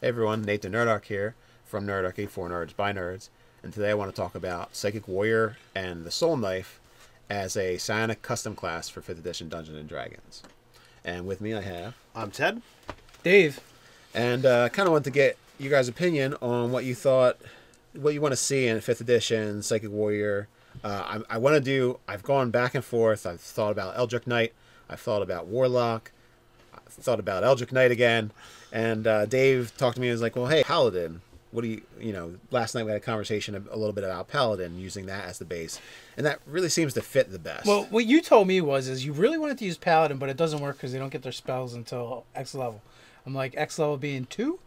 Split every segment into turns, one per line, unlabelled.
Hey everyone, Nathan Nerdarchy here from Nerdarchy for Nerds by Nerds, and today I want to talk about Psychic Warrior and the Soul Knife as a Psionic custom class for 5th edition Dungeons and Dragons. And with me I have...
I'm Ted.
Dave.
And kind of want to get you guys' opinion on what you thought, what you want to see in 5th edition Psychic Warrior. I want to do... I've gone back and forth. I've thought about Eldritch Knight. I've thought about Warlock. I've thought about Eldritch Knight again. And Dave talked to me and was like, well, hey, Paladin, what do last night we had a conversation a little bit about Paladin, using that as the base. And that really seems to fit the best.
Well, what you told me is you really wanted to use Paladin, but it doesn't work because they don't get their spells until X level. I'm like, X level being 2?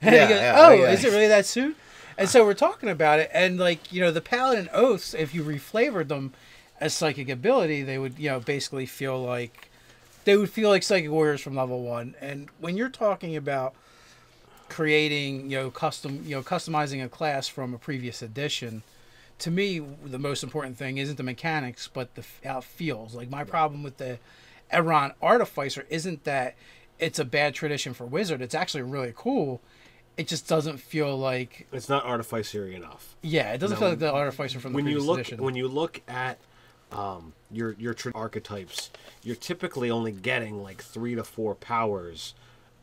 And he goes, is it really that soon? And so we're talking about it, and the Paladin Oaths, if you reflavored them as psychic ability, they would, basically feel like... They would feel like Psychic Warriors from level 1. And when you're talking about creating, customizing a class from a previous edition, to me, the most important thing isn't the mechanics, but how it feels. Like, my problem with the Eron Artificer isn't that it's a bad tradition for Wizard. It's actually really cool. It just doesn't feel like...
It's not artificery enough.
Yeah, it doesn't feel like the Artificer from the previous edition.
When you look at your archetypes, you're typically only getting like 3 to 4 powers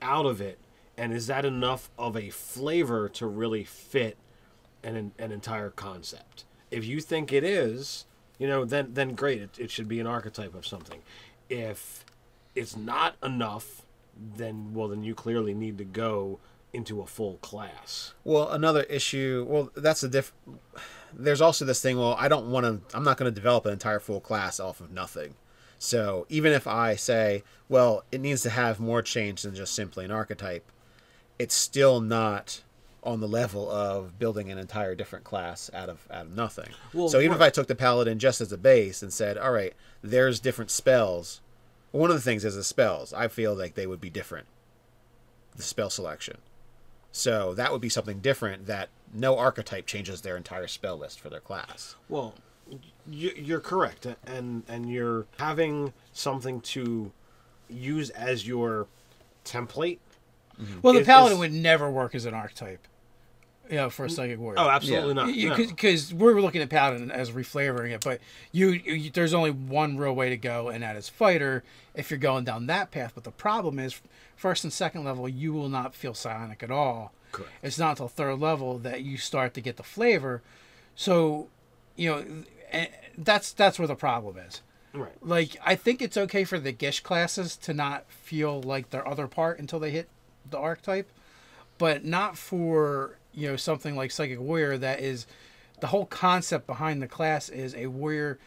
out of it, and is that enough of a flavor to really fit an entire concept? If you think it is, then great, it should be an archetype of something. If it's not enough, then you clearly need to go into a full class.
Well, another issue, that's there's also this thing, I'm not going to develop an entire full class off of nothing. So even if I say, well, it needs to have more change than just simply an archetype, it's still not on the level of building an entire different class out of nothing. Well, so even if I took the Paladin just as a base and said, all right, there's different spells. One of the things is the spells. I feel like they would be different. The spell selection. So that would be something different, that no archetype changes their entire spell list for their class.
Well, you're correct, and you're having something to use as your template.
Mm-hmm. Well, the Paladin would never work as an archetype, for a Psychic Warrior.
Oh, absolutely not.
Because we're looking at Paladin as reflavoring it, but there's only one real way to go, and that is Fighter, if you're going down that path. But the problem is, first and second level, you will not feel psionic at all.
Correct. It's
not until third level that you start to get the flavor. So, that's where the problem is.
Right.
Like, I think it's okay for the Gish classes to not feel like their other part until they hit the archetype, but not for, something like Psychic Warrior. That is, the whole concept behind the class is a warrior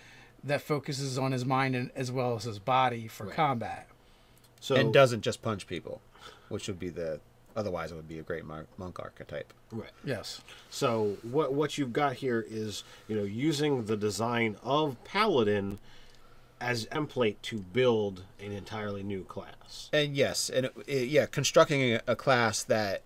that focuses on his mind and as well as his body for combat.
So, and doesn't just punch people, which would be otherwise it would be a great monk archetype.
Right.
Yes.
So what you've got here is, using the design of Paladin as a template to build an entirely new class.
And yes, and constructing a class that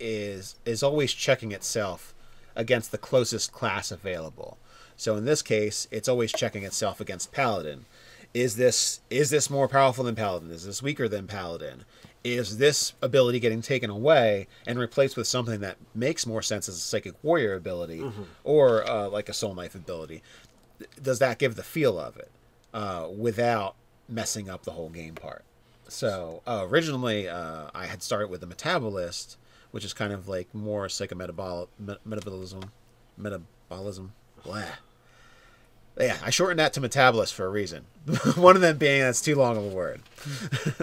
is always checking itself against the closest class available. So in this case, it's always checking itself against Paladin. Is this more powerful than Paladin? Is this weaker than Paladin? Is this ability getting taken away and replaced with something that makes more sense as a Psychic Warrior ability, or like a Soul Knife ability? Does that give the feel of it without messing up the whole game part? So originally I had started with the Metabolist, which is kind of like more metabolism. Blah. Yeah, I shortened that to Metabolist for a reason. One of them being that's too long of a word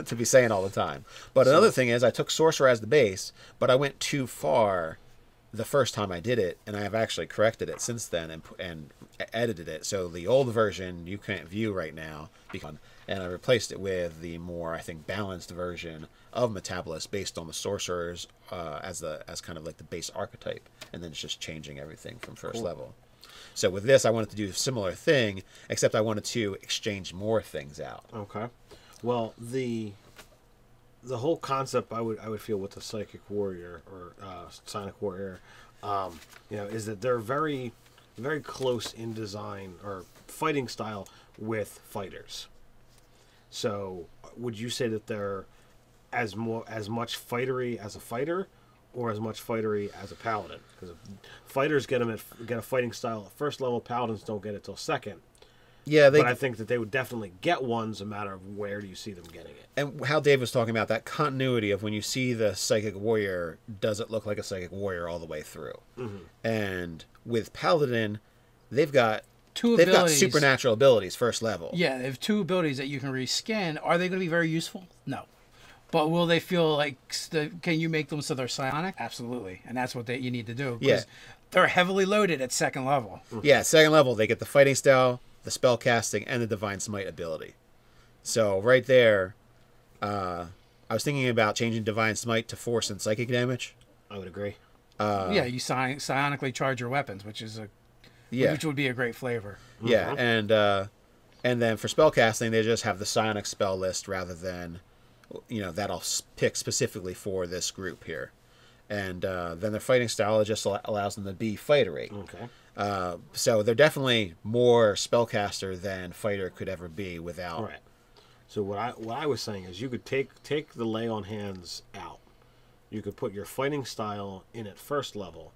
to be saying all the time. But another thing is I took Sorcerer as the base, but I went too far the first time I did it, and I have actually corrected it since then and edited it. So the old version you can't view right now, and I replaced it with the more, I think, balanced version of Metabolist based on the Sorcerers as kind of like the base archetype, and then it's just changing everything from first level. So with this, I wanted to do a similar thing, except I wanted to exchange more things out.
Okay. Well, the whole concept I would feel with the Psychic Warrior or Psionic Warrior, is that they're very, very close in design or fighting style with fighters. So, would you say that they're as much fightery as a fighter, or as much fightery as a paladin. Because fighters get a fighting style at first level, paladins don't get it till second.
Yeah,
but I think that they would definitely get one. It's a matter of where do you see them getting it.
And how Dave was talking about that continuity of when you see the psychic warrior, does it look like a psychic warrior all the way through? Mm-hmm. And with paladin, they've got supernatural abilities first level.
Yeah, they have 2 abilities that you can reskin. Are they going to be very useful? No. But will they feel like, can you make them so they're psionic? Absolutely. And that's what you need to do.
Yeah.
They're heavily loaded at second level.
Mm-hmm. Yeah, second level, they get the fighting style, the spell casting, and the divine smite ability. So right there, I was thinking about changing divine smite to force and psychic damage.
I would agree.
Yeah, you psionically charge your weapons, which would be a great flavor.
Yeah, and then for spell casting, they just have the psionic spell list rather than, that I'll pick specifically for this group here. And then their fighting style just allows them to be fightery.
Okay.
So they're definitely more spellcaster than fighter could ever be without.
Right. So what I was saying is you could take the lay on hands out. You could put your fighting style in at first level.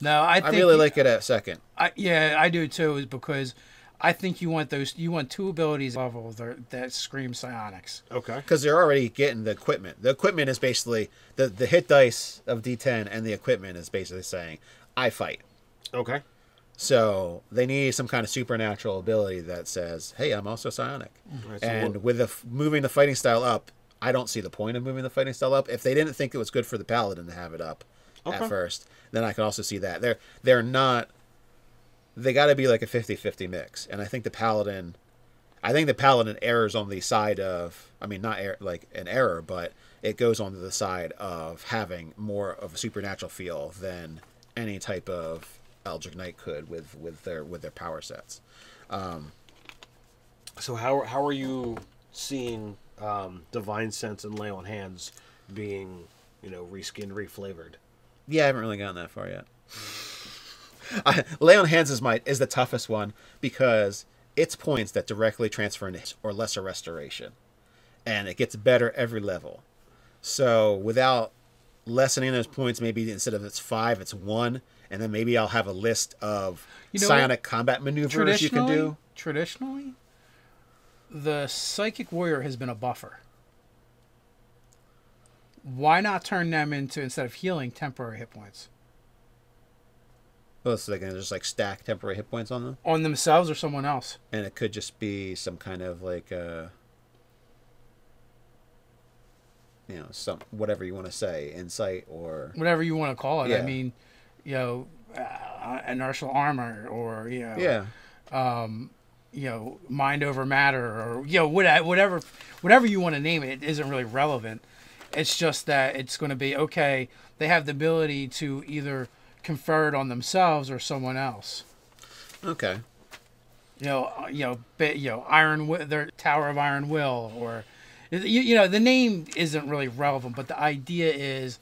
No, I
really like it at second.
I do too, is because I think you want 2 abilities level that scream psionics.
Okay.
Because they're already getting the equipment. The equipment is basically the hit dice of D10, and the equipment is basically saying, I fight.
Okay.
So they need some kind of supernatural ability that says, hey, I'm also psionic. Right, and with moving the fighting style up, I don't see the point of moving the fighting style up. If they didn't think it was good for the paladin to have it up at first, then I can also see that. They're not... They got to be like a 50-50 mix. And I think the paladin errs on the side of... I mean, not like an error, but it goes on to the side of having more of a supernatural feel than any type of Eldritch Knight could with their power sets.
So how are you seeing Divine Sense and Lay on Hands being, reskinned, reflavored?
Yeah, I haven't really gotten that far yet. Lay on Hands is the toughest one because it's points that directly transfer into or lesser restoration, and it gets better every level. So without lessening those points, maybe instead of it's 5, it's 1, and then maybe I'll have a list of psionic combat maneuvers you can do.
Traditionally, the Psychic Warrior has been a buffer. Why not turn them into, instead of healing, temporary hit points?
Oh, so they can just stack temporary hit points on them?
On themselves or someone else.
And it could just be some kind of some whatever you want to say, insight or
whatever you want to call it.
Yeah.
I mean, inertial armor or mind over matter or whatever you want to name it. It isn't really relevant. It's just that it's going to be okay. They have the ability to either confer it on themselves or someone else.
Okay.
Iron, their Tower of Iron Will, or the name isn't really relevant, but the idea is,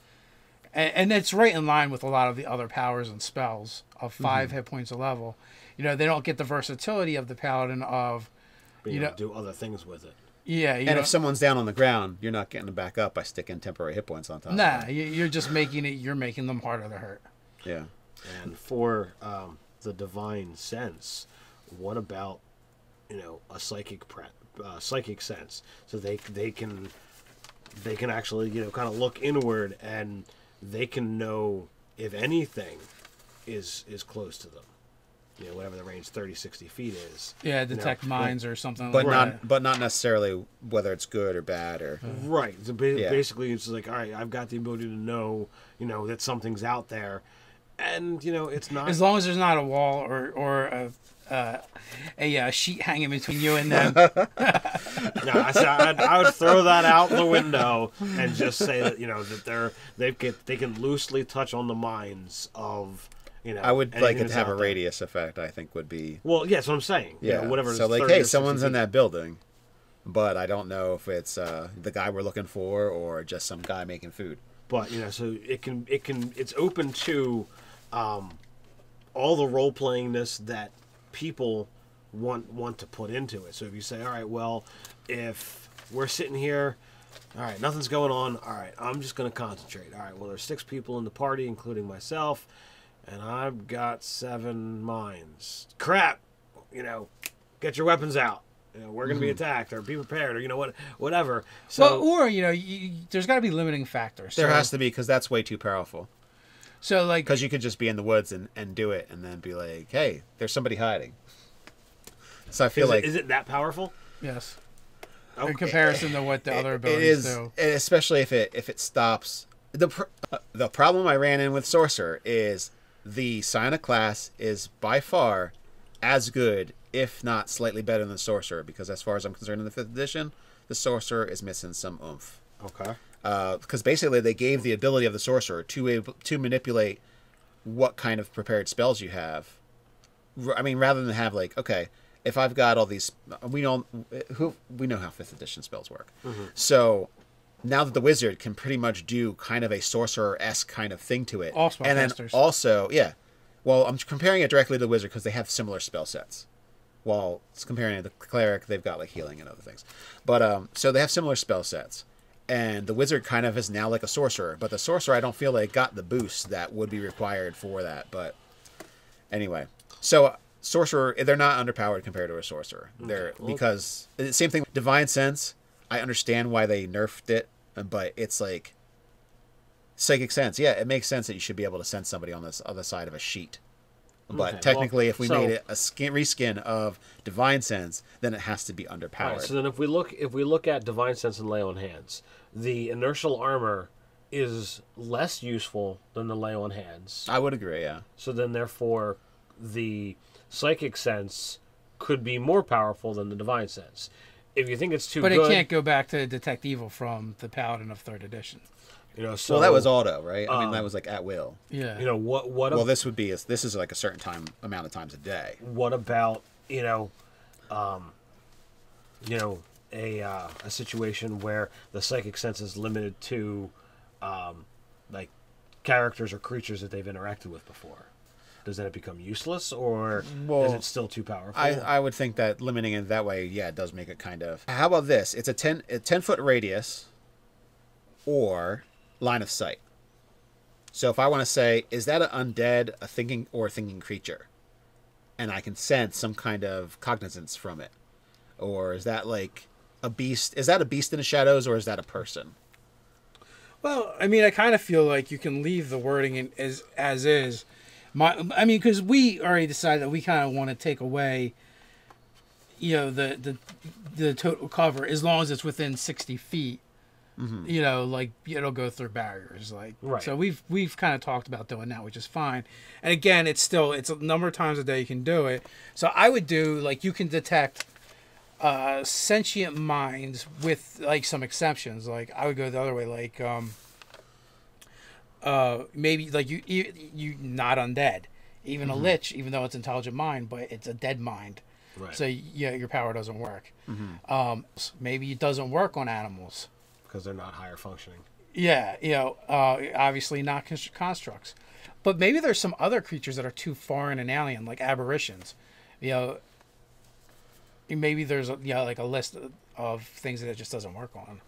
and it's right in line with a lot of the other powers and spells of 5 hit points a level. They don't get the versatility of the paladin of,
being able to do other things with it.
Yeah,
and if someone's down on the ground, you're not getting them back up by sticking temporary hit points on top.
Nah, you're just making them harder to hurt.
Yeah.
And for the Divine Sense, what about a psychic sense? So they can actually kind of look inward and they can know if anything is close to them. Whatever the range 30-60 feet is.
Yeah, detect mines or something
but
like that.
But not necessarily whether it's good or bad or
right. So basically it's like, all right, I've got the ability to know, that something's out there. And it's not,
as long as there's not a wall or a sheet hanging between you and them.
I would throw that out the window and just say that that they can loosely touch on the minds of
I would like it to have a radius effect. I think would be
well. Yeah, that's what I'm saying.
Yeah,
whatever.
So hey, someone's in that building, but I don't know if it's the guy we're looking for or just some guy making food.
But so it's open to all the role playingness that people want to put into it. So if you say, all right, well, if we're sitting here All right, nothing's going on. All right, I'm just going to concentrate. All right, well, there's 6 people in the party, including myself, and I've got 7 mines. Crap! You know, get your weapons out. You know, we're going to be attacked, or be prepared, or, you know, whatever. So,
well, or, you know, there's got to be limiting factors.
There has to be, because that's way too powerful.
So, like...
Because you could just be in the woods and do it, and then be like, hey, there's somebody hiding. So I feel
is it that powerful?
Yes.
Okay.
In comparison to what the other abilities do.
Especially if it stops. The problem I ran in with Sorcerer is the Psionic class is by far as good, if not slightly better than Sorcerer, because as far as I'm concerned in the 5th edition, the Sorcerer is missing some oomph.
Okay.
Because basically they gave the ability of the Sorcerer to manipulate what kind of prepared spells you have. I mean, rather than have like, okay, if I've got all these, we know how 5th edition spells work. So now that the wizard can pretty much do kind of a sorcerer-esque kind of thing to it,
all
and then also, well, I'm comparing it directly to the wizard because they have similar spell sets. While it's comparing it to the cleric, they've got like healing and other things. But so they have similar spell sets, and the wizard kind of is now like a sorcerer. But the sorcerer, I don't feel like got the boost that would be required for that. But anyway, so. Sorcerer, they're not underpowered compared to a sorcerer. They're because same thing. Divine Sense, I understand why they nerfed it, but it's like Psychic Sense. Yeah, it makes sense that you should be able to sense somebody on this other side of a sheet. But technically, if we made it a reskin of Divine Sense, then it has to be underpowered.
Right, so then if we look at Divine Sense and Lay on Hands, the inertial armor is less useful than the Lay on Hands.
I would agree. Yeah.
So then, therefore, the Psychic Sense could be more powerful than the Divine Sense. If you think it's too good...
But it can't go back to Detect Evil from the Paladin of 3rd edition.
You know, so...
Well, that was auto, right? I mean, that was like at will.
Yeah.
You know, what
well, this is like a certain amount of times a day.
What about, a situation where the Psychic Sense is limited to, like, characters or creatures that they've interacted with before? Does that become useless, or is it still too powerful?
I would think that limiting it that way, yeah, it does make it kind of... How about this? It's a 10-foot radius or line of sight. So if I want to say, is that an undead, a thinking creature? And I can sense some kind of cognizance from it. Or is that like a beast? Is that a beast in the shadows, or is that a person?
Well, I mean, I kind of feel like you can leave the wording as is. Because we already decided that we kind of want to take away, the total cover as long as it's within 60 feet. Mm-hmm. Like it'll go through barriers, like
right.
So we've kind of talked about doing that, which is fine. And again, it's a number of times a day you can do it. So I would do like you can detect sentient minds with like some exceptions. Like I would go the other way, like maybe like you not undead, even a lich, even though it's intelligent mind, but it's a dead mind.
Right.
So your power doesn't work. Maybe it doesn't work on animals
because they're not higher functioning.
Yeah, obviously not constructs, but maybe there's some other creatures that are too foreign and alien, like aberrations. Maybe there's like a list of things that it just doesn't work on.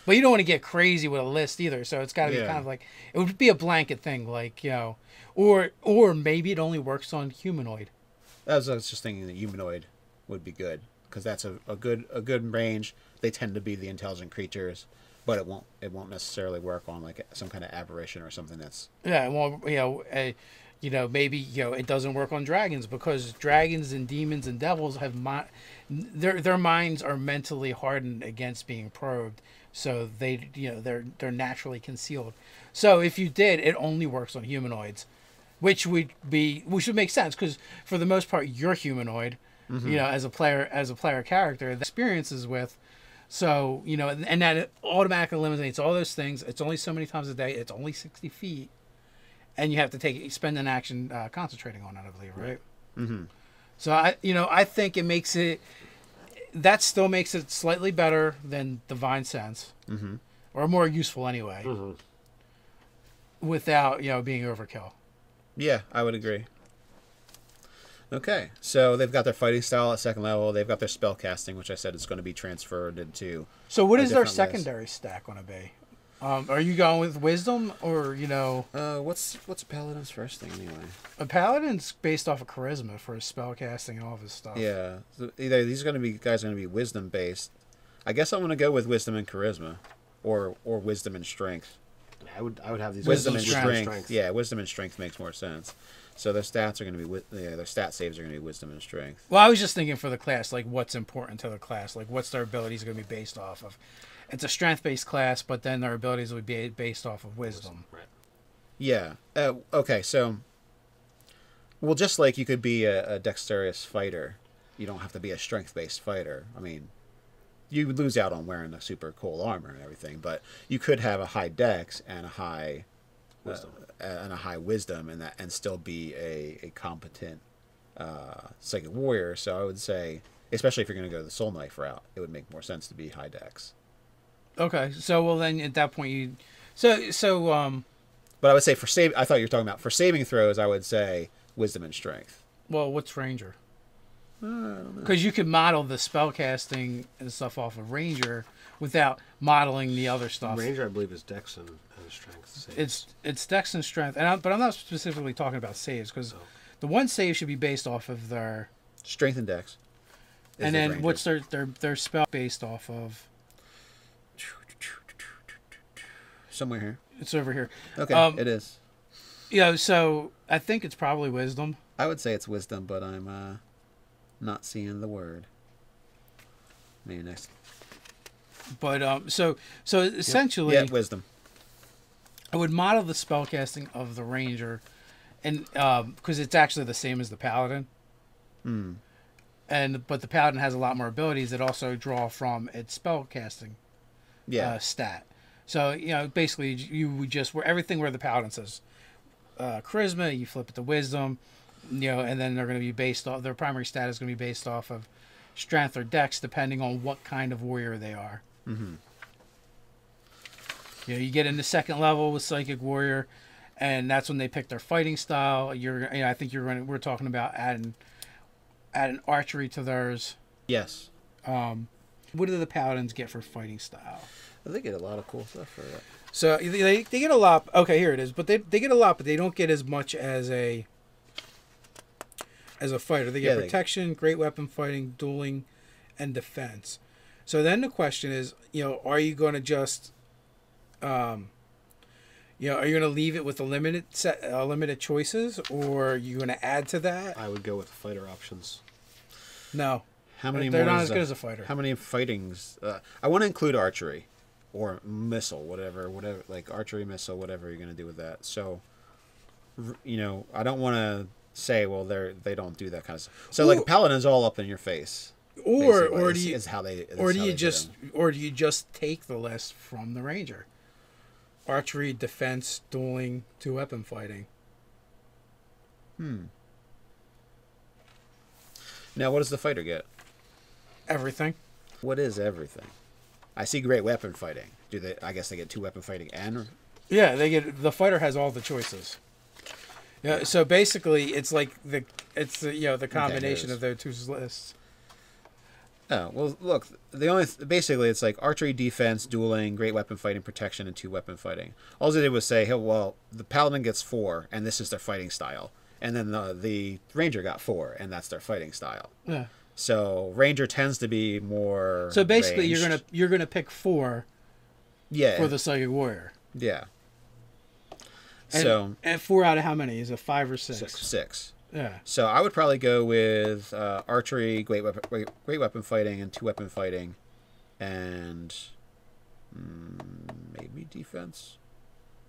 But you don't want to get crazy with a list either, so it's got to be kind of like it would be a blanket thing, like or maybe it only works on humanoid.
I was just thinking that humanoid would be good because that's a good range. They tend to be the intelligent creatures, but it won't necessarily work on like some kind of aberration or something that's maybe it doesn't work on dragons because dragons and demons and devils have their minds are mentally hardened against being probed. So they're naturally concealed. So if you did, it only works on humanoids, which would make sense because for the most part you're humanoid, as a player character that experiences with. So and that it automatically eliminates all those things. It's only so many times a day. It's only 60 feet, and you have to spend an action concentrating on it, I believe, right? Mm-hmm. So I think it makes it. That still makes it slightly better than Divine Sense, or more useful anyway, without being overkill. Yeah, I would agree. Okay, so they've got their fighting style at second level. They've got their spell casting, which I said is going to be transferred into.
So what is their
different
secondary stack going to be? Are you going with wisdom or
What's a paladin's first thing anyway?
A paladin's based off of charisma for his spell casting and all of his stuff.
Yeah, so either these guys are going to be wisdom based. I guess I'm going to go with wisdom and charisma, or wisdom and strength.
I would have these
Wisdom and strength. Yeah, wisdom and strength makes more sense. So their stats are going to be their stat saves are going to be wisdom and strength.
Well, I was just thinking for the class, like what's important to the class, like what's their abilities going to be based off of. It's a strength-based class, but then their abilities would be based off of wisdom.
Right.
Yeah. Okay. So, well, just like you could be a dexterous fighter, you don't have to be a strength-based fighter. I mean, you would lose out on wearing the super cool armor and everything, but you could have a high dex and a high wisdom, and still be a competent psychic warrior. So I would say, especially if you're going to go the soul knife route, it would make more sense to be high dex.
Okay, so well then at that point you,
But I would say I thought you were talking about for saving throws. I would say wisdom and strength.
Well, what's ranger?
I don't know.
Because you could model the spell casting and stuff off of ranger without modeling the other stuff.
Ranger, I believe, is dex and strength saves.
It's dex and strength, but I'm not specifically talking about saves because the one save should be based off of their
Strength and dex.
And then what's their spell based off of?
Somewhere here.
It's over here.
Okay, it is.
Yeah, so I think it's probably wisdom.
I would say it's wisdom, but I'm not seeing the word. Maybe next.
But so essentially,
yeah, wisdom.
I would model the spellcasting of the ranger, and because it's actually the same as the paladin. But the paladin has a lot more abilities that also draw from its spellcasting stat. So basically you would just where the paladin says charisma, you flip it to wisdom, and then they're going to be based off their primary stat is going to be based off of strength or dex depending on what kind of warrior they are.
Mm-hmm.
You get into second level with psychic warrior, and that's when they pick their fighting style. I think we're talking about adding archery to theirs.
Yes.
What do the paladins get for fighting style?
They get a lot of cool stuff for that.
So they get a lot. Okay, here it is. But they get a lot, but they don't get as much as a fighter. They get protection, great weapon fighting, dueling, and defense. So then the question is, are you going to just, are you going to leave it with a limited choices, or are you going to add to that?
I would go with the fighter options.
No.
How many?
They're not as good as a fighter.
How many fightings? I want to include archery, or missile, whatever, like archery, missile, whatever you're going to do with that. So, I don't want to say, well, they don't do that kind of stuff. So, like, paladin's all up in your face.
Or do you just take the list from the ranger? Archery, defense, dueling, two weapon fighting.
Now, what does the fighter get?
Everything.
What is everything? I see great weapon fighting. I guess they get two weapon fighting and.
Yeah, the fighter has all the choices. Yeah, so basically, it's like the combination of their two lists.
Oh, well, look, basically it's like archery, defense, dueling, great weapon fighting, protection, and two weapon fighting. All they did was say, well, the paladin gets 4, and this is their fighting style. And then the ranger got 4, and that's their fighting style. Yeah. So ranger tends to be more.
So basically,
ranged.
you're gonna pick 4.
Yeah.
For the psychic warrior.
Yeah.
And 4 out of how many? Is it 5 or 6?
6.
Yeah.
So I would probably go with archery, great weapon fighting, and two weapon fighting, and maybe defense.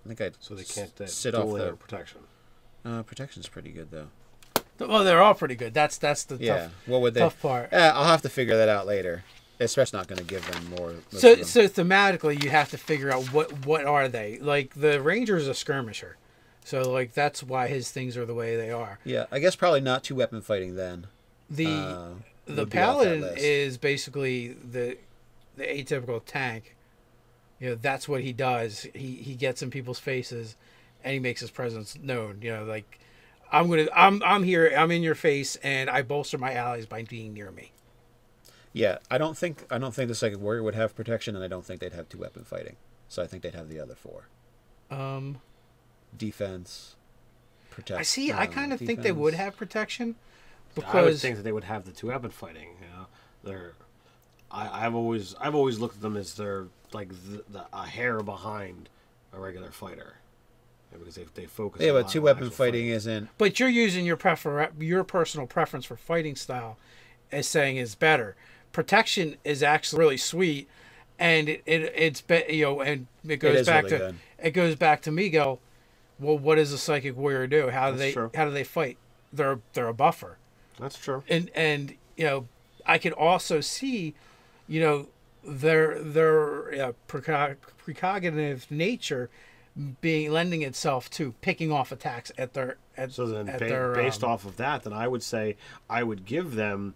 I think I'd
so they can't
sit off the
protection.
Protection's pretty good though.
Well, they're all pretty good. That's the tough part.
I'll have to figure that out later. Especially not going to give them more.
So thematically, you have to figure out what are they. Like the ranger is a skirmisher. So, like, that's why his things are the way they are.
Yeah, I guess probably not two weapon fighting then.
The paladin is basically the atypical tank. That's what he does. He gets in people's faces, and he makes his presence known. I'm here. I'm in your face, and I bolster my allies by being near me.
Yeah, I don't think the Psychic Warrior would have protection, and I don't think they'd have 2-weapon fighting. So I think they'd have the other 4. Defense, protect.
I see. I kind of think they would have protection because
I would think that they would have the 2-weapon fighting. I've always looked at them as they're like a hair behind a regular fighter, because they focus.
Yeah,
a
but
lot
2-weapon
on
fighting isn't.
But you're using your personal preference for fighting style as saying is better. Protection is actually really sweet, and and it goes back
really
to
good.
it goes back to me. Well, what does a psychic warrior do? How do they fight? They're a buffer.
That's true.
And I could also see, their precognitive nature lending itself to picking off attacks at their
based off of that, then I would say I would give them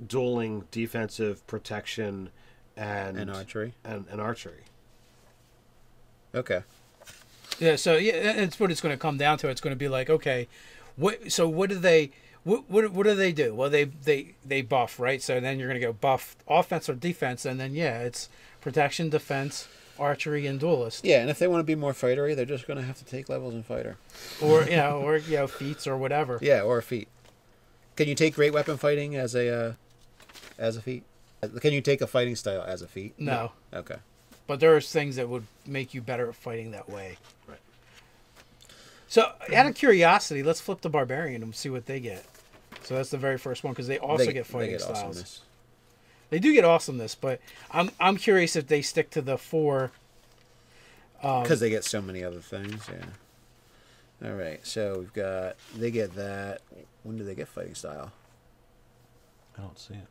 dueling, defensive, protection, and
archery
and archery.
Okay.
Yeah, so that's what it's going to come down to. It's going to be like, okay, what do they do? Well, they buff, right? So then you're going to go buff offense or defense, and then it's protection, defense, archery, and duelist.
Yeah, and if they want to be more fightery, they're just going to have to take levels in fighter,
or feats or whatever.
Yeah, or a feat. Can you take great weapon fighting as a feat? Can you take a fighting style as a feat?
No.
Okay.
But there's things that would make you better at fighting that way.
Right.
So, out of curiosity, let's flip the barbarian and see what they get. So that's the very first one because they also get fighting styles. Awesomeness. They do get awesomeness, but I'm curious if they stick to the 4.
Because they get so many other things. Yeah. All right. So they get that. When do they get fighting style?
I don't see it.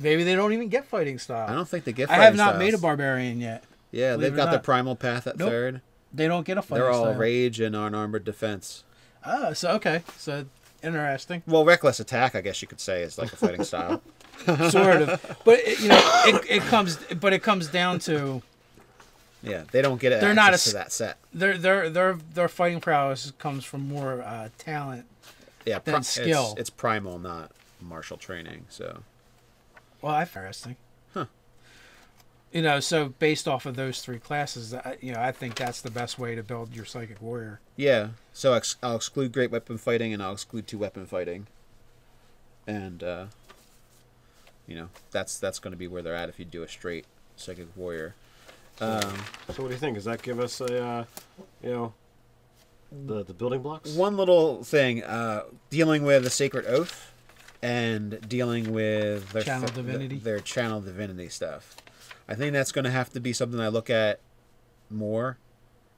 Maybe they don't even get fighting style.
I don't think they get
I
fighting
have not
styles.
made a barbarian yet.
Yeah, they've got the primal path at 3rd.
They don't get a fighting
They're
style.
all rage and unarmored defense.
Okay. So interesting.
Well, reckless attack, I guess you could say, is like a fighting style.
Sort of. But it comes down to
Yeah, they don't get
they're
access to that set.
Their fighting prowess comes from more talent than skill.
It's primal, not martial training, so.
Well, that's interesting. Huh. So based off of those 3 classes, I think that's the best way to build your psychic warrior.
Yeah. So I'll exclude great weapon fighting and I'll exclude 2-weapon fighting. And that's going to be where they're at if you do a straight psychic warrior.
So what do you think? Does that give us a the building blocks?
One little thing, dealing with the sacred oath and dealing with their
channel divinity.
Their channel divinity stuff. I think that's going to have to be something I look at more.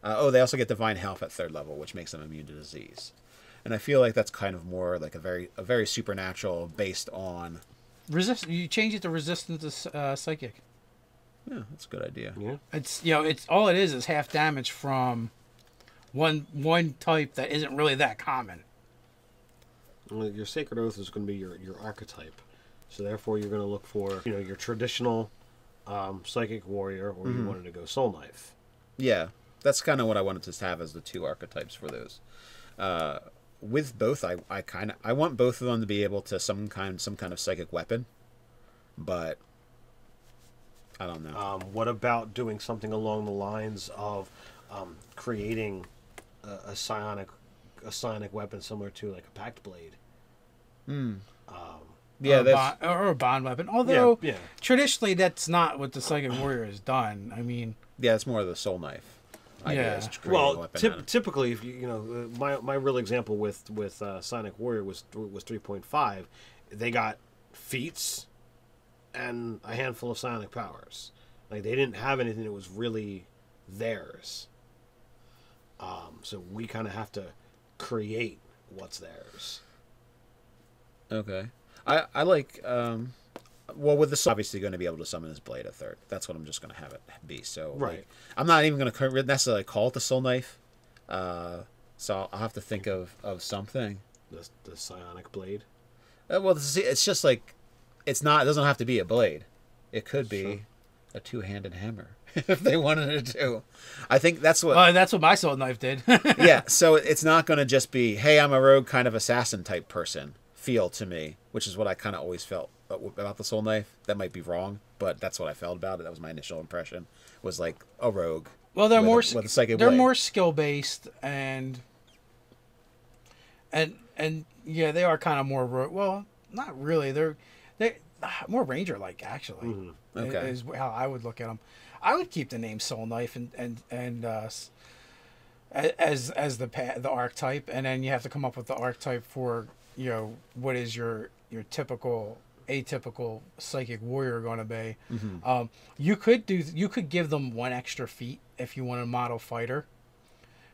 They also get divine health at 3rd level, which makes them immune to disease. And I feel like that's kind of more like a very supernatural based on
You change it to resistance to psychic.
Yeah, that's a good idea.
Yeah.
It's all it is half damage from one type that isn't really that common.
Well, your sacred oath is going to be your archetype, so therefore you're going to look for your traditional psychic warrior, or you wanted to go soulknife.
Yeah, that's kind of what I wanted to have as the 2 archetypes for those. With both, I want both of them to be able to some kind of psychic weapon, but I don't know.
What about doing something along the lines of creating a psionic weapon similar to like a pact blade?
Or a bond weapon. Although traditionally that's not what the psychic warrior has done. I mean,
it's more of the soul knife.
Well, typically, if my real example with Psionic Warrior was 3.5. They got feats and a handful of psionic powers. Like they didn't have anything that was really theirs. So we kind of have to create what's theirs.
Okay, I like. Well, with the soul, obviously going to be able to summon his blade at 3rd. That's what I'm just going to have it be. So
right.
I'm not even going to necessarily call it the soul knife. So I'll have to think of something.
The psionic blade.
Well, it's just like it doesn't have to be a blade. It could be a 2-handed hammer. if they wanted to. I think that's what...
that's what my soul knife did.
Yeah, so it's not going to just be, hey, I'm a rogue kind of assassin type person feel to me, which is what I kind of always felt about the soul knife. That might be wrong, but that's what I felt about it. That was my initial impression, was like a rogue.
Well, they're more
with a psychic
they're
blade.
more skill based and yeah, they are kind of more well, not really. They're more ranger like actually.
Mm-hmm.
Okay.
Is how I would look at them. I would keep the name Soul Knife and as the archetype, and then you have to come up with the archetype for what is your typical atypical psychic warrior going to be.
Mm-hmm.
You could give them one extra feat if you want a model fighter.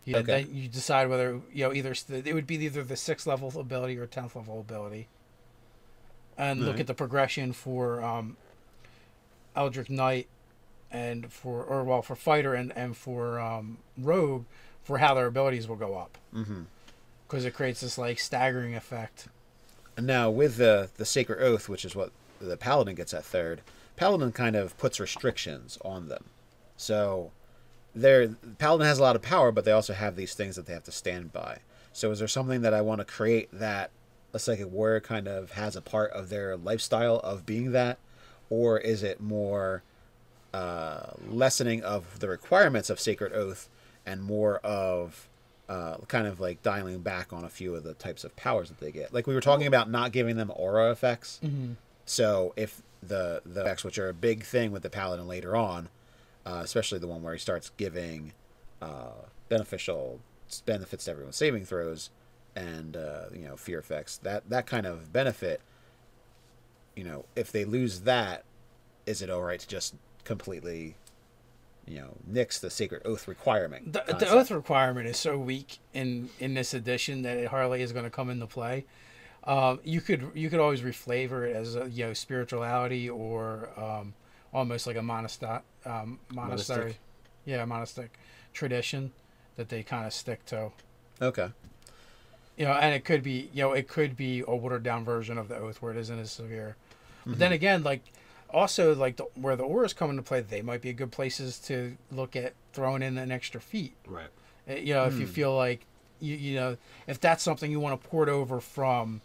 Okay. Then you decide whether either it would be either the 6th level ability or 10th level ability, and look at the progression for Eldritch Knight and for fighter and for rogue for how their abilities will go up, because it creates this like staggering effect.
Now with the Sacred Oath, which is what the Paladin gets at 3rd, Paladin kind of puts restrictions on them. So Paladin has a lot of power, but they also have these things that they have to stand by. So is there something that I want to create that a psychic warrior kind of has a part of their lifestyle of being that? Or is it more lessening of the requirements of Sacred Oath and more of kind of like dialing back on a few of the types of powers that they get? Like we were talking about not giving them aura effects.
Mm-hmm.
So if the effects, which are a big thing with the Paladin later on, especially the one where he starts giving benefits to everyone's saving throws and fear effects, that kind of benefit, if they lose that, is it all right to just completely nix the Sacred Oath requirement?
The oath requirement is so weak in this edition that it hardly is going to come into play. You could always reflavor it as a spirituality or almost like a monastery, monastic tradition that they kind of stick to.
Okay.
And it could be a watered down version of the oath where it isn't as severe. But then again, like also like where the auras come into play, they might be good places to look at throwing in an extra feat.
Right.
If you feel like if that's something you want to port over from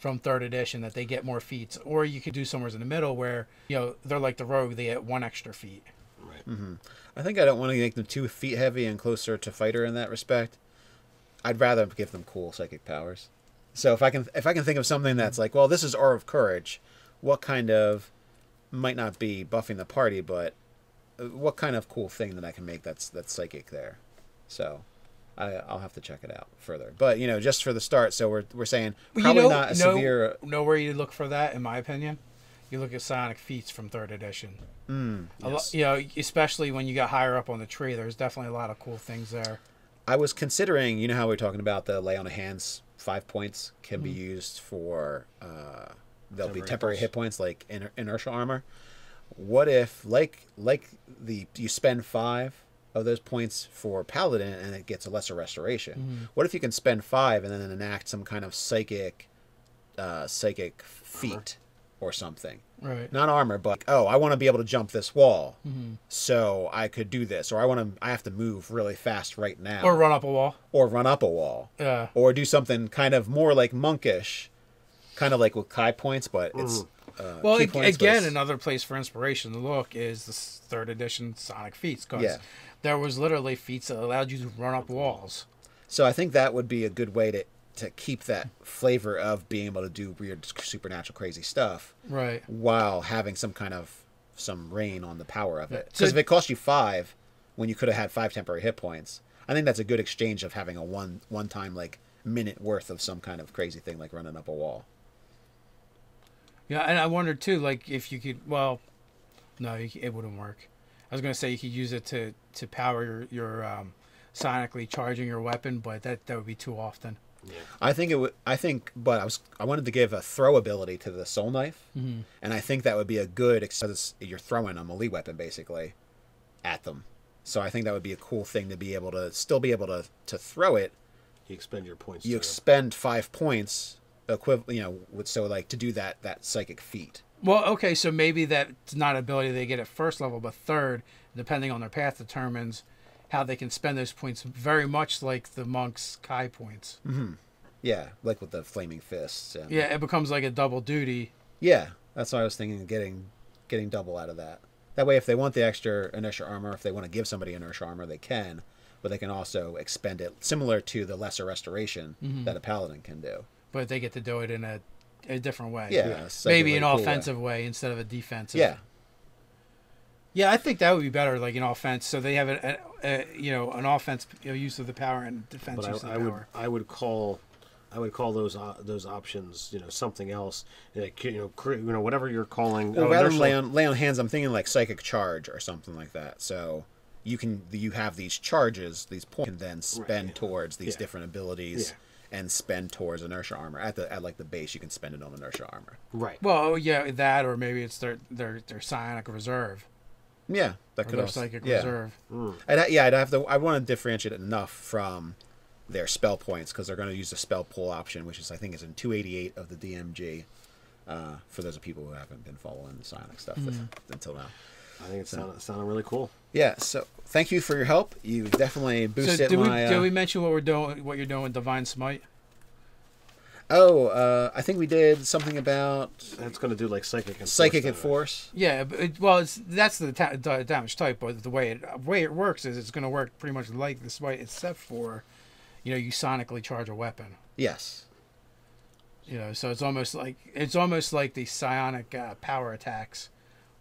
3rd edition, that they get more feats, or you could do somewhere in the middle where they're like the rogue, they get 1 extra feat.
Right.
Mm-hmm. I think I don't want to make them too feat heavy and closer to fighter in that respect. I'd rather give them cool psychic powers. So if I can think of something that's like, well, this is Aura of Courage, what kind of, might not be buffing the party, but what kind of cool thing that I can make that's psychic there. So I'll have to check it out further. But just for the start, so we're saying probably not a severe.
Know where you look for that, in my opinion. You look at Psionic feats from 3rd edition.
Yes.
Especially when you got higher up on the tree, there's definitely a lot of cool things there.
I was considering, how we were talking about the lay on of hands 5 points can be used for there'll be temporary hit points like inertial armor. What if you spend 5 of those points for Paladin and it gets a lesser restoration? What if you can spend 5 and then enact some kind of psychic feat or something?
Right.
Not armor, but I want to be able to jump this wall, so I could do this, or I have to move really fast right now,
or run up a wall,
yeah, or do something kind of more like monkish, kind of like with Kai points, but it's
well, again, another place for inspiration to look is the 3rd edition Sonic feats, because there was literally feats that allowed you to run up walls.
So I think that would be a good way to keep that flavor of being able to do weird supernatural crazy stuff,
right, while
having some reign on the power of it. Because if it cost you 5 when you could have had 5 temporary hit points, I think that's a good exchange of having a one time like minute worth of some kind of crazy thing like running up a wall.
Yeah, and I wondered too, like if you could. Well, no, it wouldn't work. I was going to say you could use it to power your sonically charging your weapon, but that would be too often.
Yeah.
I think it would. But I wanted to give a throw ability to the soul knife, and I think that would be a good. Because you're throwing a melee weapon basically at them, so I think that would be a cool thing to be able to still be able to throw it.
You expend your points.
You expend 5 points so like to do that psychic feat.
Well, okay, so maybe that's not ability they get at first level, but third, depending on their path, determines how they can spend those points, very much like the monk's Kai points.
Mm-hmm. Yeah, like with the flaming fists. And,
yeah, it becomes like a double duty.
Yeah, that's what I was thinking, getting double out of that. That way, if they want the extra inertia armor, if they want to give somebody inertia armor, they can, but they can also expend it, similar to the lesser restoration that a paladin can do.
But they get to do it in a different way.
Yeah,
maybe an offensive way instead of a defensive.
Yeah.
Yeah, I think that would be better, like an offense. So they have an offense use of the power and defense use of the power.
I would call those options, something else. Like, whatever you're calling.
Well, rather than lay on hands, I'm thinking like psychic charge or something like that. So you have these charges, these points, you can then spend towards these different abilities. And spend towards inertia armor at like the base. You can spend it on inertia armor.
Right.
Well, yeah, that, or maybe it's their psionic reserve.
Yeah, that could
also psychic reserve.
I want to differentiate it enough from their spell points, because they're going to use the spell pull option, which I think is in 288 of the DMG. For those of people who haven't been following the Psionic stuff until now.
I think it sounded really cool.
Yeah, so thank you for your help. You definitely boosted my...
Did we mention what you're doing with Divine Smite?
Oh, I think we did something about...
That's going to do like Psychic and
Psychic and Force.
Yeah, that's the damage type, but the way it works is it's going to work pretty much like the Smite, except for, you sonically charge a weapon.
Yes.
So it's almost like the psionic power attacks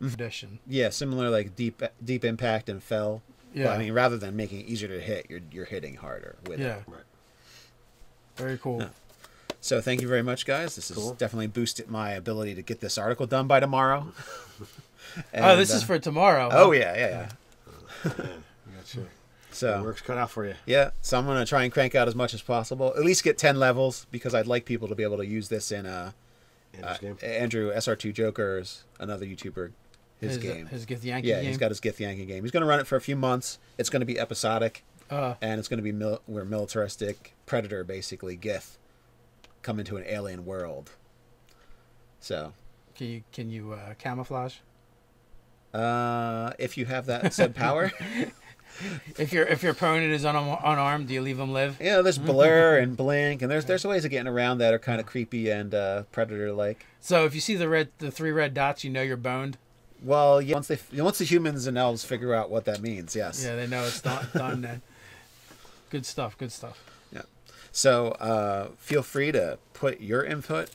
edition.
Yeah, similar like deep impact and fell. Yeah. But, I mean, rather than making it easier to hit, you're hitting harder with it.
Right. Very cool.
Yeah. So thank you very much, guys. This has definitely boosted my ability to get this article done by tomorrow.
And, this is for tomorrow.
Oh, yeah.
Gotcha.
So
the work's cut out for you.
Yeah, so I'm going to try and crank out as much as possible. At least get 10 levels, because I'd like people to be able to use this in Andrew SR2 Joker's, another YouTuber, his game.
His Gith Yankee
game? Yeah,
game?
he's got his Gith Yankee game. He's going to run it for a few months. It's going to be episodic, and it's going to be where militaristic predator, basically, Gith, come into an alien world. So...
Can you camouflage?
If you have that said power...
If your opponent is unarmed, do you leave them live?
Yeah, there's blur and blink, and there's ways of getting around that are kind of creepy and predator-like.
So if you see the 3 red dots, you're boned.
Well, yeah, once the humans and elves figure out what that means, yes.
Yeah, they know it's not done then. Good stuff.
Yeah. So feel free to put your input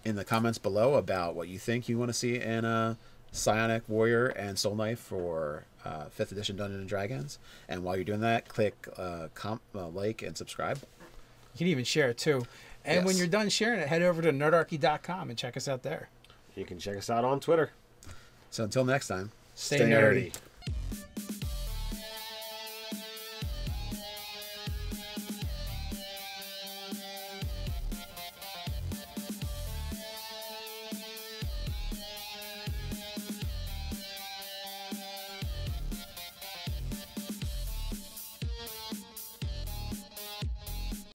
in the comments below about what you think you want to see in a Psionic Warrior and Soul Knife for 5th edition Dungeons and Dragons. And while you're doing that, click like and subscribe.
You can even share it too. And when you're done sharing it, head over to nerdarchy.com and check us out there.
You can check us out on Twitter.
So until next time,
stay nerdy.